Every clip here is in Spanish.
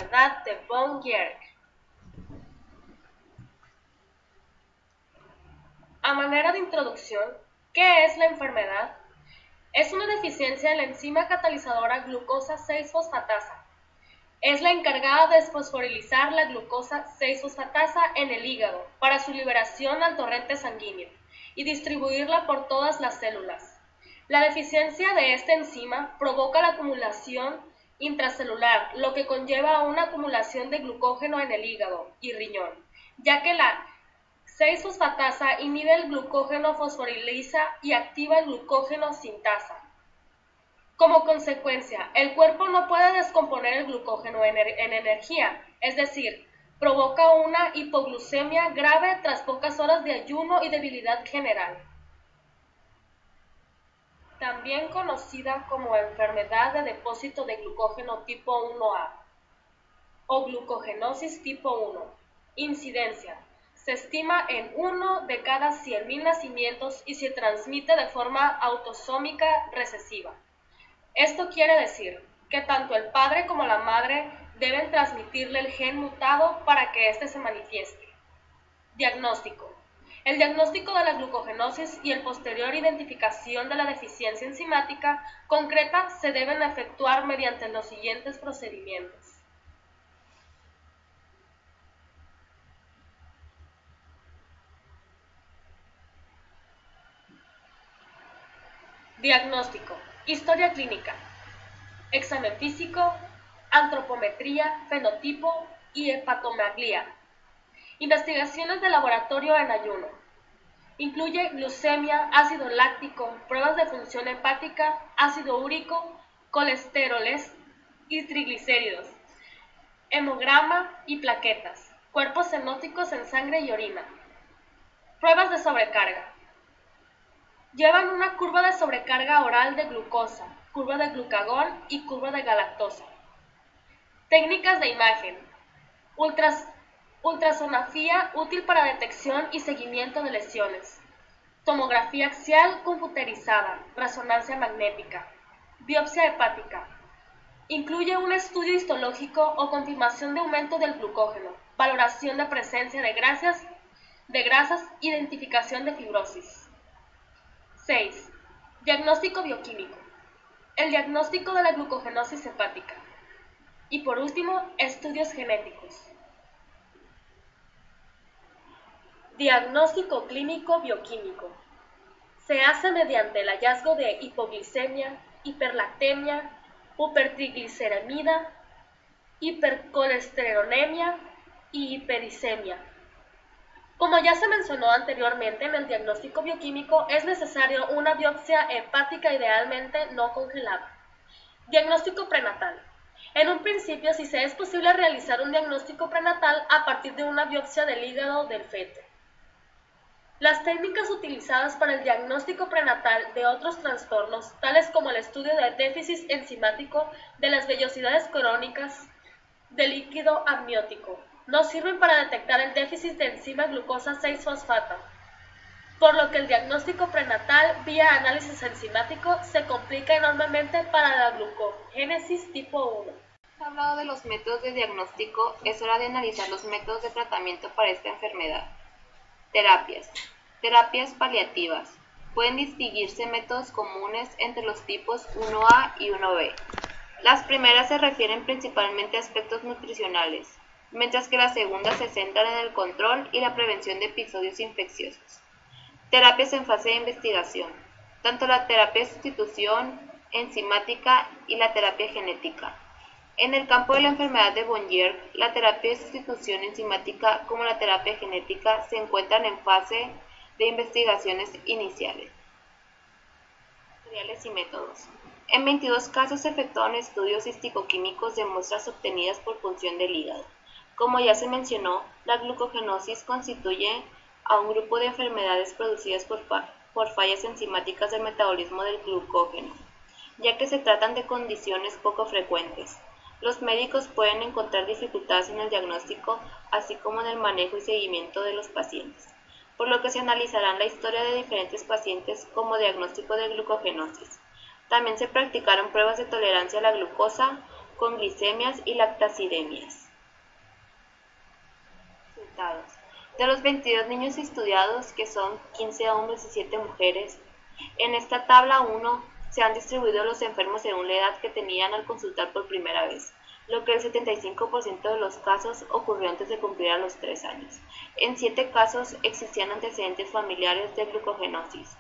enfermedad de von Gierke. A manera de introducción, ¿qué es la enfermedad? Es una deficiencia en la enzima catalizadora glucosa 6-fosfatasa. Es la encargada de desfosforilizar la glucosa 6-fosfatasa en el hígado para su liberación al torrente sanguíneo y distribuirla por todas las células. La deficiencia de esta enzima provoca la acumulación intracelular, lo que conlleva a una acumulación de glucógeno en el hígado y riñón, ya que la 6-fosfatasa inhibe el glucógeno, fosforiliza y activa el glucógeno sintasa. Como consecuencia, el cuerpo no puede descomponer el glucógeno en energía, es decir, provoca una hipoglucemia grave tras pocas horas de ayuno y debilidad general. También conocida como enfermedad de depósito de glucógeno tipo 1A o glucogenosis tipo 1. Incidencia. Se estima en 1 de cada 100.000 nacimientos y se transmite de forma autosómica recesiva. Esto quiere decir que tanto el padre como la madre deben transmitirle el gen mutado para que éste se manifieste. Diagnóstico. El diagnóstico de la glucogenosis y el posterior identificación de la deficiencia enzimática concreta se deben efectuar mediante los siguientes procedimientos. Diagnóstico. Historia clínica. Examen físico, antropometría, fenotipo y hepatomegalia. Investigaciones de laboratorio en ayuno. Incluye glucemia, ácido láctico, pruebas de función hepática, ácido úrico, colesteroles y triglicéridos, hemograma y plaquetas, cuerpos cenóticos en sangre y orina. Pruebas de sobrecarga. Llevan una curva de sobrecarga oral de glucosa, curva de glucagón y curva de galactosa. Técnicas de imagen. Ultrasonografía útil para detección y seguimiento de lesiones. Tomografía axial computerizada, resonancia magnética. Biopsia hepática. Incluye un estudio histológico o confirmación de aumento del glucógeno, valoración de presencia de grasas, identificación de fibrosis. 6. Diagnóstico bioquímico. El diagnóstico de la glucogenosis hepática. Y por último, estudios genéticos. Diagnóstico clínico bioquímico. Se hace mediante el hallazgo de hipoglicemia, hiperlactemia, hipertrigliceridemia, hipercolesterolemia y hipericemia. Como ya se mencionó anteriormente, en el diagnóstico bioquímico es necesario una biopsia hepática idealmente no congelada. Diagnóstico prenatal. En un principio, si se es posible realizar un diagnóstico prenatal a partir de una biopsia del hígado del feto. Las técnicas utilizadas para el diagnóstico prenatal de otros trastornos, tales como el estudio del déficit enzimático de las vellosidades crónicas del líquido amniótico, no sirven para detectar el déficit de enzima glucosa 6-fosfata, por lo que el diagnóstico prenatal vía análisis enzimático se complica enormemente para la glucogénesis tipo 1. Hablado de los métodos de diagnóstico, es hora de analizar los métodos de tratamiento para esta enfermedad. Terapias. Terapias paliativas. Pueden distinguirse métodos comunes entre los tipos 1A y 1B. Las primeras se refieren principalmente a aspectos nutricionales, mientras que las segundas se centran en el control y la prevención de episodios infecciosos. Terapias en fase de investigación. Tanto la terapia de sustitución enzimática y la terapia genética. En el campo de la enfermedad de von Gierke, la terapia de sustitución enzimática como la terapia genética se encuentran en fase de investigaciones iniciales. Materiales y métodos. En 22 casos se efectuaron estudios histicoquímicos de muestras obtenidas por punción del hígado. Como ya se mencionó, la glucogenosis constituye a un grupo de enfermedades producidas por fallas enzimáticas del metabolismo del glucógeno, ya que se tratan de condiciones poco frecuentes. Los médicos pueden encontrar dificultades en el diagnóstico, así como en el manejo y seguimiento de los pacientes, por lo que se analizarán la historia de diferentes pacientes como diagnóstico de glucogenosis. También se practicaron pruebas de tolerancia a la glucosa con glicemias y lactacidemias. Resultados. De los 22 niños estudiados, que son 15 hombres y 7 mujeres, en esta tabla 1 se han distribuido los enfermos según la edad que tenían al consultar por primera vez, lo que el 75% de los casos ocurrió antes de cumplir a los 3 años. En 7 casos existían antecedentes familiares de glucogenosis.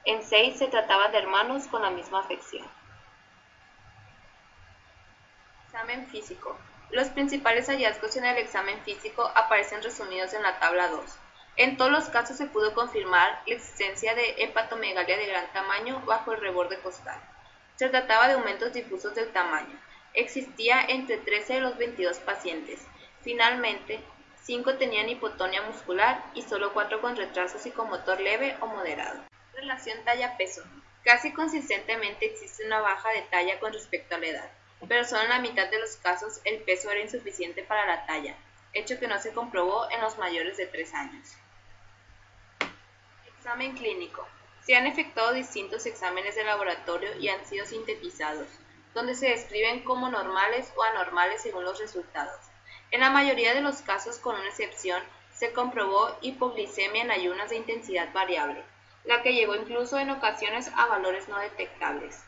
En 6 se trataba de hermanos con la misma afección. Examen físico. Los principales hallazgos en el examen físico aparecen resumidos en la tabla 2. En todos los casos se pudo confirmar la existencia de hepatomegalia de gran tamaño bajo el reborde costal. Se trataba de aumentos difusos del tamaño. Existía entre 13 de los 22 pacientes. Finalmente, 5 tenían hipotonía muscular y solo 4 con retraso psicomotor leve o moderado. Relación talla-peso. Casi consistentemente existe una baja de talla con respecto a la edad, pero solo en la mitad de los casos el peso era insuficiente para la talla, hecho que no se comprobó en los mayores de 3 años. Examen clínico. Se han efectuado distintos exámenes de laboratorio y han sido sintetizados, donde se describen como normales o anormales según los resultados. En la mayoría de los casos, con una excepción, se comprobó hipoglicemia en ayunas de intensidad variable, la que llegó incluso en ocasiones a valores no detectables.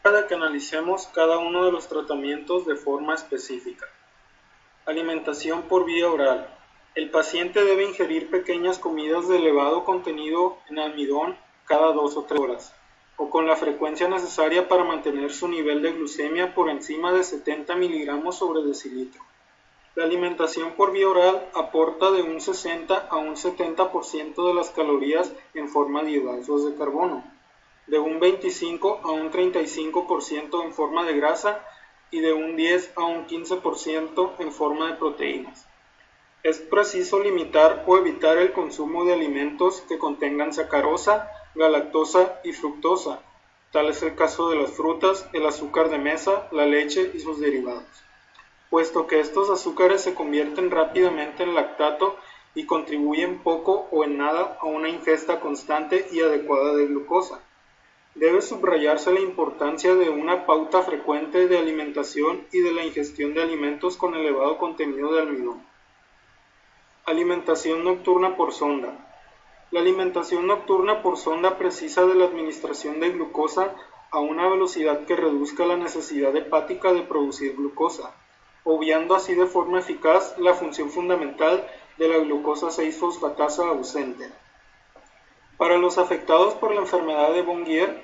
Para que analicemos cada uno de los tratamientos de forma específica. Alimentación por vía oral. El paciente debe ingerir pequeñas comidas de elevado contenido en almidón cada 2 o 3 horas, o con la frecuencia necesaria para mantener su nivel de glucemia por encima de 70 mg sobre decilitro. La alimentación por vía oral aporta de un 60 a un 70% de las calorías en forma de hidratos de carbono, de un 25 a un 35% en forma de grasa y de un 10 a un 15% en forma de proteínas. Es preciso limitar o evitar el consumo de alimentos que contengan sacarosa, galactosa y fructosa. Tal es el caso de las frutas, el azúcar de mesa, la leche y sus derivados, puesto que estos azúcares se convierten rápidamente en lactato y contribuyen poco o en nada a una ingesta constante y adecuada de glucosa. Debe subrayarse la importancia de una pauta frecuente de alimentación y de la ingestión de alimentos con elevado contenido de almidón. Alimentación nocturna por sonda. La alimentación nocturna por sonda precisa de la administración de glucosa a una velocidad que reduzca la necesidad hepática de producir glucosa, obviando así de forma eficaz la función fundamental de la glucosa 6-fosfatasa ausente. Para los afectados por la enfermedad de Bonnier,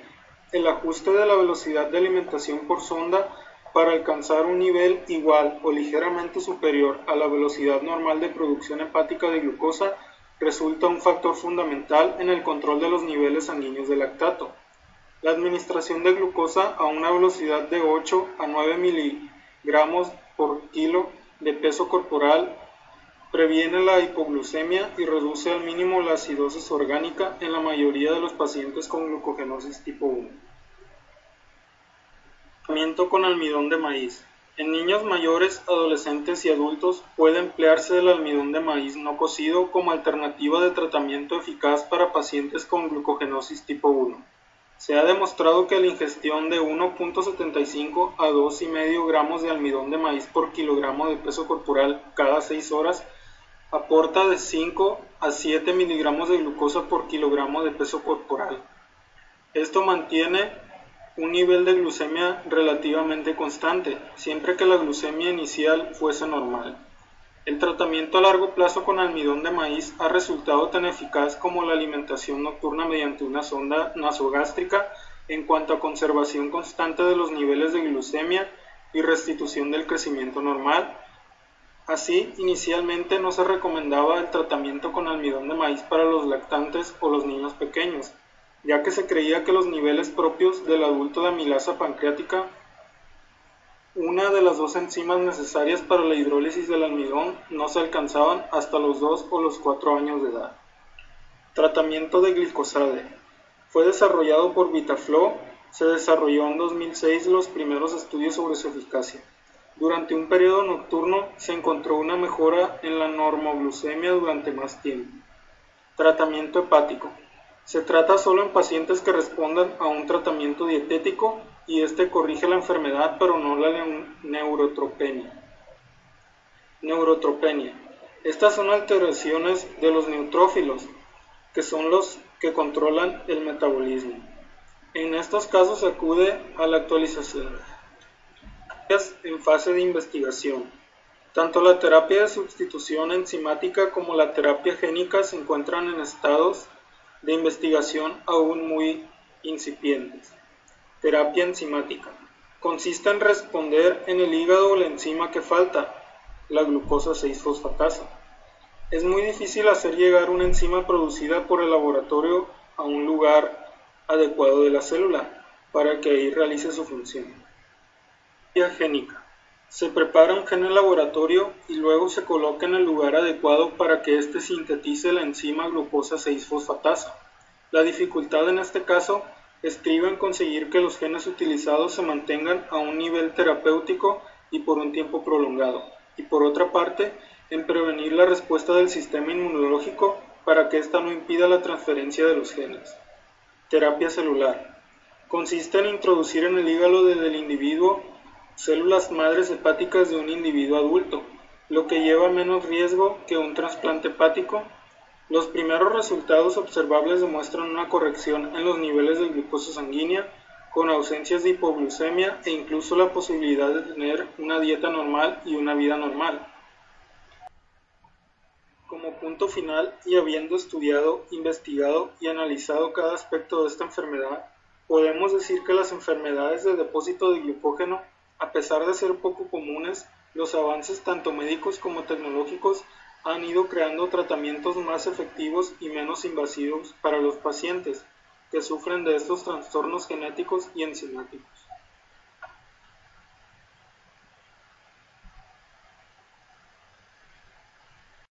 el ajuste de la velocidad de alimentación por sonda para alcanzar un nivel igual o ligeramente superior a la velocidad normal de producción hepática de glucosa resulta un factor fundamental en el control de los niveles sanguíneos de lactato. La administración de glucosa a una velocidad de 8 a 9 miligramos por kilo de peso corporal previene la hipoglucemia y reduce al mínimo la acidosis orgánica en la mayoría de los pacientes con glucogenosis tipo 1. Tratamiento con almidón de maíz. En niños mayores, adolescentes y adultos puede emplearse el almidón de maíz no cocido como alternativa de tratamiento eficaz para pacientes con glucogenosis tipo 1. Se ha demostrado que la ingestión de 1.75 a 2,5 gramos de almidón de maíz por kilogramo de peso corporal cada 6 horas aporta de 5 a 7 miligramos de glucosa por kilogramo de peso corporal. Esto mantiene un nivel de glucemia relativamente constante, siempre que la glucemia inicial fuese normal. El tratamiento a largo plazo con almidón de maíz ha resultado tan eficaz como la alimentación nocturna mediante una sonda nasogástrica en cuanto a conservación constante de los niveles de glucemia y restitución del crecimiento normal. Así, inicialmente no se recomendaba el tratamiento con almidón de maíz para los lactantes o los niños pequeños, ya que se creía que los niveles propios del adulto de amilasa pancreática, una de las dos enzimas necesarias para la hidrólisis del almidón, no se alcanzaban hasta los 2 o los 4 años de edad. Tratamiento de glicosade. Fue desarrollado por Vitaflo. Se desarrolló en 2006 los primeros estudios sobre su eficacia. Durante un periodo nocturno se encontró una mejora en la normoglucemia durante más tiempo. Tratamiento hepático. Se trata solo en pacientes que respondan a un tratamiento dietético y este corrige la enfermedad pero no la neurotropenia. Neurotropenia. Estas son alteraciones de los neutrófilos, que son los que controlan el metabolismo. En estos casos se acude a la actualización en fase de investigación. Tanto la terapia de sustitución enzimática como la terapia génica se encuentran en estados de investigación aún muy incipientes. Terapia enzimática. Consiste en responder en el hígado la enzima que falta, la glucosa 6-fosfatasa. Es muy difícil hacer llegar una enzima producida por el laboratorio a un lugar adecuado de la célula para que ahí realice su función. Terapia génica. Se prepara un gen en laboratorio y luego se coloca en el lugar adecuado para que éste sintetice la enzima glucosa 6-fosfatasa. La dificultad en este caso estriba en conseguir que los genes utilizados se mantengan a un nivel terapéutico y por un tiempo prolongado, y por otra parte, en prevenir la respuesta del sistema inmunológico para que ésta no impida la transferencia de los genes. Terapia celular. Consiste en introducir en el hígado del individuo células madres hepáticas de un individuo adulto, lo que lleva menos riesgo que un trasplante hepático. Los primeros resultados observables demuestran una corrección en los niveles de glucosa sanguínea, con ausencias de hipoglucemia e incluso la posibilidad de tener una dieta normal y una vida normal. Como punto final, y habiendo estudiado, investigado y analizado cada aspecto de esta enfermedad, podemos decir que las enfermedades de depósito de glucógeno, a pesar de ser poco comunes, los avances tanto médicos como tecnológicos han ido creando tratamientos más efectivos y menos invasivos para los pacientes que sufren de estos trastornos genéticos y enzimáticos.